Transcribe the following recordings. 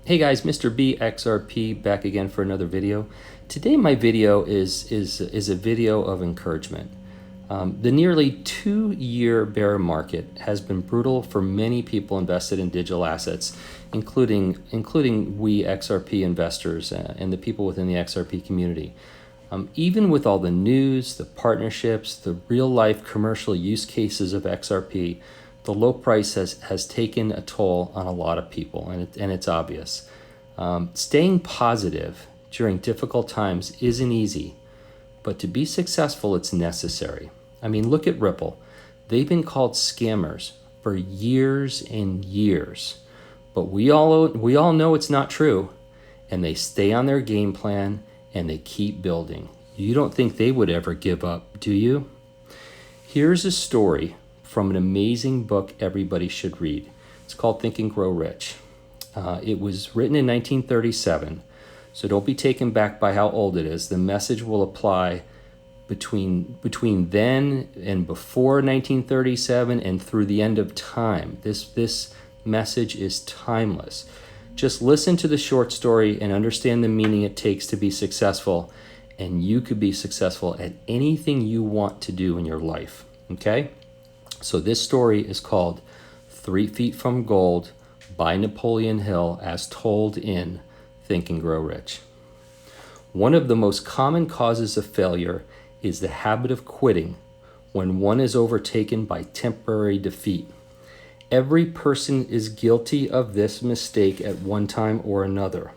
Hey guys, Mr. B XRP back again for another video. Today my video is a video of encouragement. The nearly 2-year bear market has been brutal for many people invested in digital assets, including we XRP investors and the people within the XRP community. Even with all the news, the partnerships, the real-life commercial use cases of XRP, the low price has taken a toll on a lot of people, and it's obvious. Staying positive during difficult times isn't easy, but to be successful, it's necessary. I mean, look at Ripple. They've been called scammers for years and years, but we all know it's not true, and they stay on their game plan and they keep building. You don't think they would ever give up, do you? Here's a story from an amazing book everybody should read. It's called Think and Grow Rich. It was written in 1937, so don't be taken back by how old it is. The message will apply between then and before 1937 and through the end of time. This message is timeless. Just listen to the short story and understand the meaning it takes to be successful, and you could be successful at anything you want to do in your life, okay? So this story is called 3 Feet from Gold by Napoleon Hill, as told in Think and Grow Rich. One of the most common causes of failure is the habit of quitting when one is overtaken by temporary defeat. Every person is guilty of this mistake at one time or another.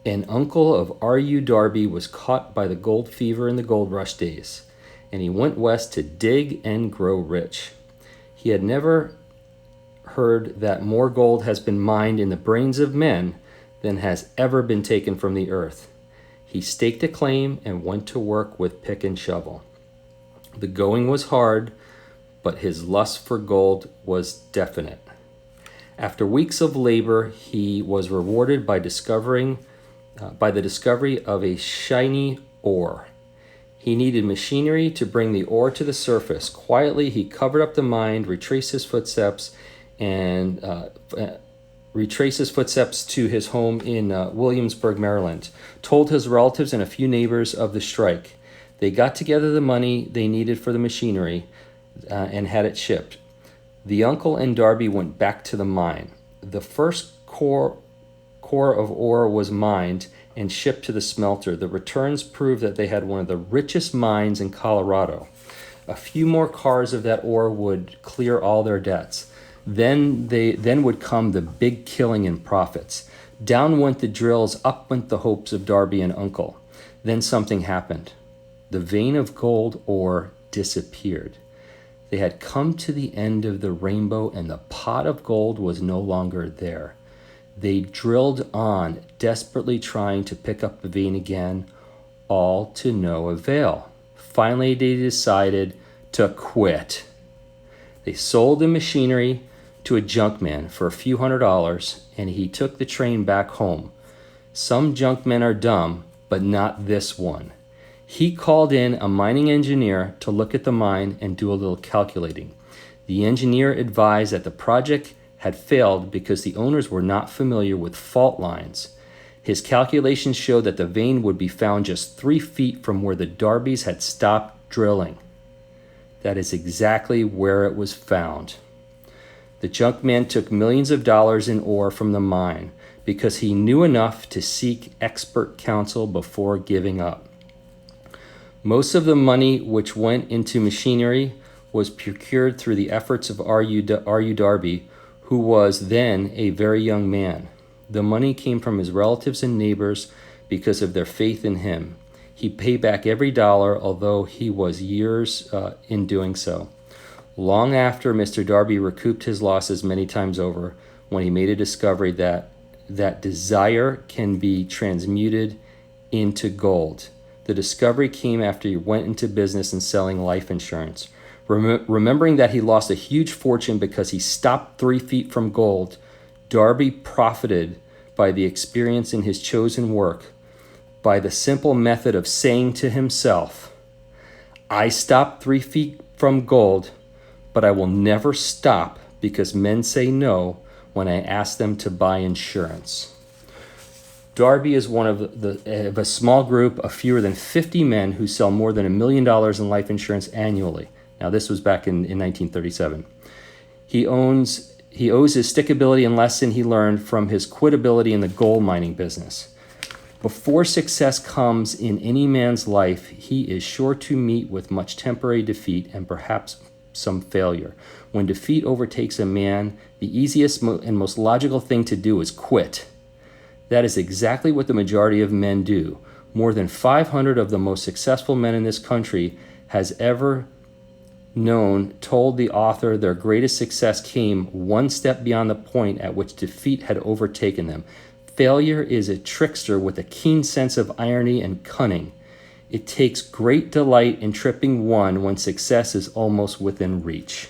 An uncle of R.U. Darby was caught by the gold fever in the gold rush days, and he went west to dig and grow rich. He had never heard that more gold has been mined in the brains of men than has ever been taken from the earth. He staked a claim and went to work with pick and shovel. The going was hard, but his lust for gold was definite. After weeks of labor, he was rewarded by the discovery of a shiny ore. He needed machinery to bring the ore to the surface. Quietly, he covered up the mine, retraced his footsteps to his home in Williamsburg, Maryland, told his relatives and a few neighbors of the strike. They got together the money they needed for the machinery and had it shipped. The uncle and Darby went back to the mine. The first core of ore was mined and shipped to the smelter. The returns proved that they had one of the richest mines in Colorado. A few more cars of that ore would clear all their debts. Then would come the big killing and profits. Down went the drills, up went the hopes of Darby and Uncle. Then something happened. The vein of gold ore disappeared. They had come to the end of the rainbow, and the pot of gold was no longer there. They drilled on, desperately trying to pick up the vein again, all to no avail. Finally, they decided to quit. They sold the machinery to a junkman for a few $100s, and he took the train back home. Some junkmen are dumb, but not this one. He called in a mining engineer to look at the mine and do a little calculating. The engineer advised that the project had failed because the owners were not familiar with fault lines. His calculations showed that the vein would be found just 3 feet from where the Darbys had stopped drilling. That is exactly where it was found. The junkman took millions of dollars in ore from the mine because he knew enough to seek expert counsel before giving up. Most of the money which went into machinery was procured through the efforts of R.U. Darby, who was then a very young man. The money came from his relatives and neighbors because of their faith in him. He paid back every dollar, although he was years in doing so. Long after, Mr. Darby recouped his losses many times over when he made a discovery that desire can be transmuted into gold. The discovery came after he went into business in selling life insurance. Remembering that he lost a huge fortune because he stopped 3 feet from gold, Darby profited by the experience in his chosen work, by the simple method of saying to himself, I stopped 3 feet from gold, but I will never stop because men say no when I ask them to buy insurance. Darby is one of a small group of fewer than 50 men who sell more than $1 million in life insurance annually. Now, this was back in 1937. He owes his stickability and lesson he learned from his quitability in the gold mining business. Before success comes in any man's life, he is sure to meet with much temporary defeat and perhaps some failure. When defeat overtakes a man, the easiest and most logical thing to do is quit. That is exactly what the majority of men do. More than 500 of the most successful men in this country has ever known told the author their greatest success came one step beyond the point at which defeat had overtaken them. Failure is a trickster with a keen sense of irony and cunning. It takes great delight in tripping one when success is almost within reach.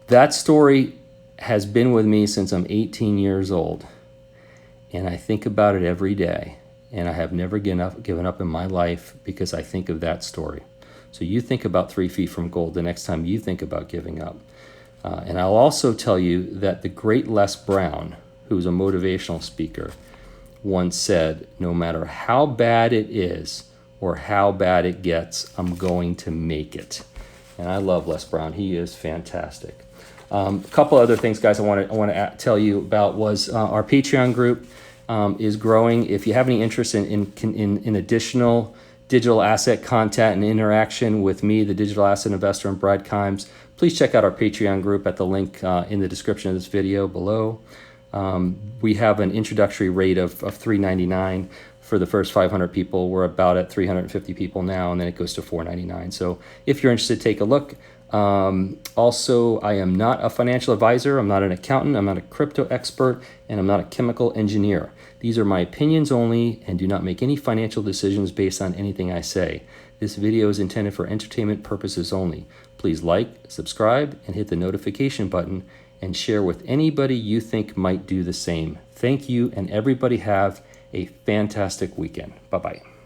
That story has been with me since I'm 18 years old, and I think about it every day, and I have never given up in my life because I think of that story. So you think about 3 feet from gold the next time you think about giving up. And I'll also tell you that the great Les Brown, who's a motivational speaker, once said, "No matter how bad it is or how bad it gets, I'm going to make it." And I love Les Brown. He is fantastic. A couple other things, guys, I want to tell you about was our Patreon group is growing. If you have any interest in additional digital asset content and interaction with me, the digital asset investor, and Brad Kimes, please check out our Patreon group at the link in the description of this video below. We have an introductory rate of $3.99 for the first 500 people. We're about at 350 people now, and then it goes to $4.99. So if you're interested, take a look. Also, I am not a financial advisor. I'm not an accountant. I'm not a crypto expert, and I'm not a chemical engineer. These are my opinions only and do not make any financial decisions based on anything I say. This video is intended for entertainment purposes only. Please like, subscribe, and hit the notification button and share with anybody you think might do the same. Thank you, and everybody have a fantastic weekend. Bye-bye.